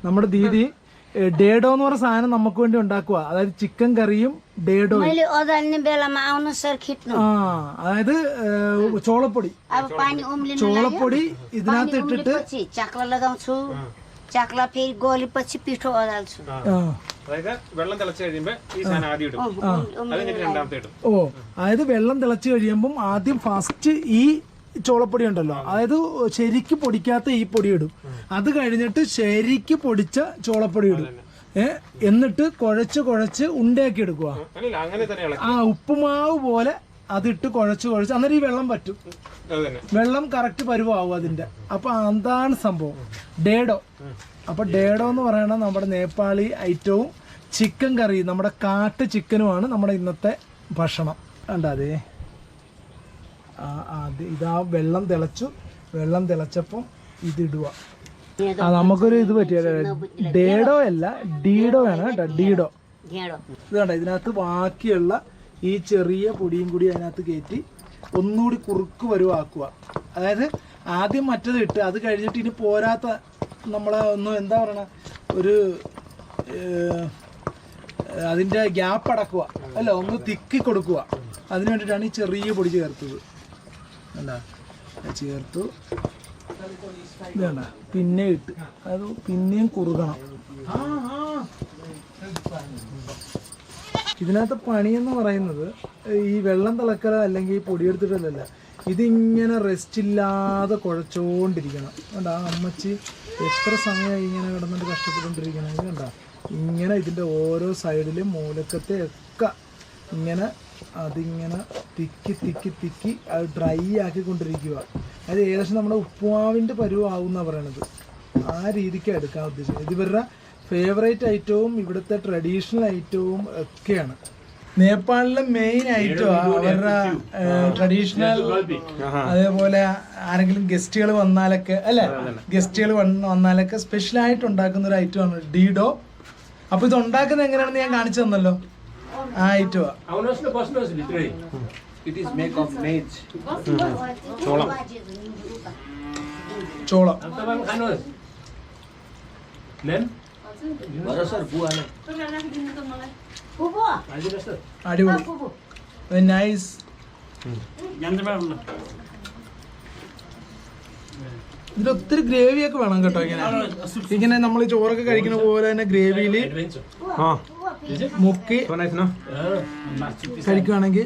നമ്മുടെ ദീദി ഡേഡോ എന്ന് പറഞ്ഞ സാധനം നമുക്ക് വേണ്ടി ഉണ്ടാക്കുക. അതായത് ചിക്കൻ കറിയും ഡേഡോ. അതായത് ചോളപ്പൊടി ഇതിനകത്ത് ഇട്ടിട്ട് വെള്ളം തിളച്ച് കഴിയുമ്പോ ഈ സാധനം ആദ്യം ഇടും. രണ്ടാമത്തെ ഇടും. അതായത് വെള്ളം തിളച്ച് കഴിയുമ്പം ആദ്യം ഫസ്റ്റ് ഈ ചോളപ്പൊടി ഉണ്ടല്ലോ, അതായത് ശരിക്ക് പൊടിക്കാത്ത ഈ പൊടി ഇടും. അത് കഴിഞ്ഞിട്ട് ശരിക്ക് പൊടിച്ച ചോളപ്പൊടി ഇടും. എന്നിട്ട് കുഴച്ച് ഉണ്ടയാക്കി എടുക്കുക. ഉപ്പുമാവ് പോലെ അതിട്ട് കുഴച്ച് അന്നേരം ഈ വെള്ളം പറ്റും. വെള്ളം കറക്റ്റ് പരുവാകും അതിന്റെ. അപ്പൊ അതാണ് സംഭവം ഡേഡോ. അപ്പൊ ഡേഡോ എന്ന് പറയുന്നത് നമ്മുടെ നേപ്പാളി ഐറ്റവും ചിക്കൻ കറി, നമ്മുടെ കാട്ട് ചിക്കനുമാണ് നമ്മുടെ ഇന്നത്തെ ഭക്ഷണം. കണ്ടേ ഇതാ വെള്ളം തിളച്ചപ്പം ഇതിടുക. നമുക്കൊരു ഇത് പറ്റിയ ഡേഡോ അല്ല ഡീഡോ ആണ് കേട്ടോ. ഡീഡോ ഇത് കണ്ട. ഇതിനകത്ത് ബാക്കിയുള്ള ഈ ചെറിയ പൊടിയും കൂടി അതിനകത്ത് കയറ്റി ഒന്നുകൂടി കുറുക്ക് വരുവാക്കുക. അതായത് ആദ്യം മറ്റത് ഇട്ട് അത് കഴിഞ്ഞിട്ട് ഇനി പോരാത്ത നമ്മളെ ഒന്ന് എന്താ പറയണ ഒരു അതിൻ്റെ ഗ്യാപ്പ് അടക്കുക അല്ല, ഒന്ന് തിക്കി കൊടുക്കുക. അതിന് വേണ്ടിയിട്ടാണ് ഈ ചെറിയ പൊടി ചേർത്തത്. അല്ല ചേർത്തു ഇതേണ്ട. പിന്നെ ഇട്ട് അത് പിന്നെയും കുറുകണം. ഇതിനകത്ത് പണിയെന്ന് പറയുന്നത് ഈ വെള്ളം തിളക്കല അല്ലെങ്കിൽ പൊടിയെടുത്തിട്ടല്ല, ഇതിങ്ങനെ റെസ്റ്റ് ഇല്ലാതെ കുഴച്ചുകൊണ്ടിരിക്കണം. കണ്ടാ അമ്മച്ചി എത്ര സമയമായി ഇങ്ങനെ കിടന്നിട്ട് കഷ്ടപ്പെട്ടുകൊണ്ടിരിക്കണം. കണ്ട ഇങ്ങനെ ഇതിൻ്റെ ഓരോ സൈഡിലും മൂലക്കത്തെ ഒക്കെ ഇങ്ങനെ അതിങ്ങനെ തിക്കി അത് ഡ്രൈ ആക്കിക്കൊണ്ടിരിക്കുക. അത് ഏകദേശം നമ്മുടെ ഉപ്പുമാവിൻ്റെ പരുവാകുന്ന പറയണത്. ആ രീതിക്ക് എടുക്കാൻ ഉദ്ദേശിച്ചത്. ഇത് ഇവരുടെ ഫേവറേറ്റ് ഐറ്റവും ഇവിടുത്തെ ട്രഡീഷണൽ ഐറ്റവും ഒക്കെയാണ്. നേപ്പാളിലെ മെയിൻ ഐറ്റമാണ് അവരുടെ ട്രഡീഷണൽ. അതേപോലെ ആരെങ്കിലും ഗസ്റ്റുകൾ വന്നാലൊക്കെ അല്ലെ, ഗസ്റ്റുകൾ വന്നാലൊക്കെ സ്പെഷ്യലായിട്ട് ഉണ്ടാക്കുന്ന ഒരു ഐറ്റമാണ് ഡീഡോ. അപ്പൊ ഇത് ഉണ്ടാക്കുന്നത് എങ്ങനെയാണെന്ന് ഞാൻ കാണിച്ചു തന്നല്ലോ. ആ ഐറ്റമാ. ചോളം അടിപൊളി നൈസ്. ഇതിലൊത്തിരി ഗ്രേവിയൊക്കെ വേണം കേട്ടോ. ഇങ്ങനെ നമ്മൾ ചോറൊക്കെ കഴിക്കുന്ന പോലെ തന്നെ ഗ്രേവിയിൽ മുക്കി കഴിക്കുവാണെങ്കിൽ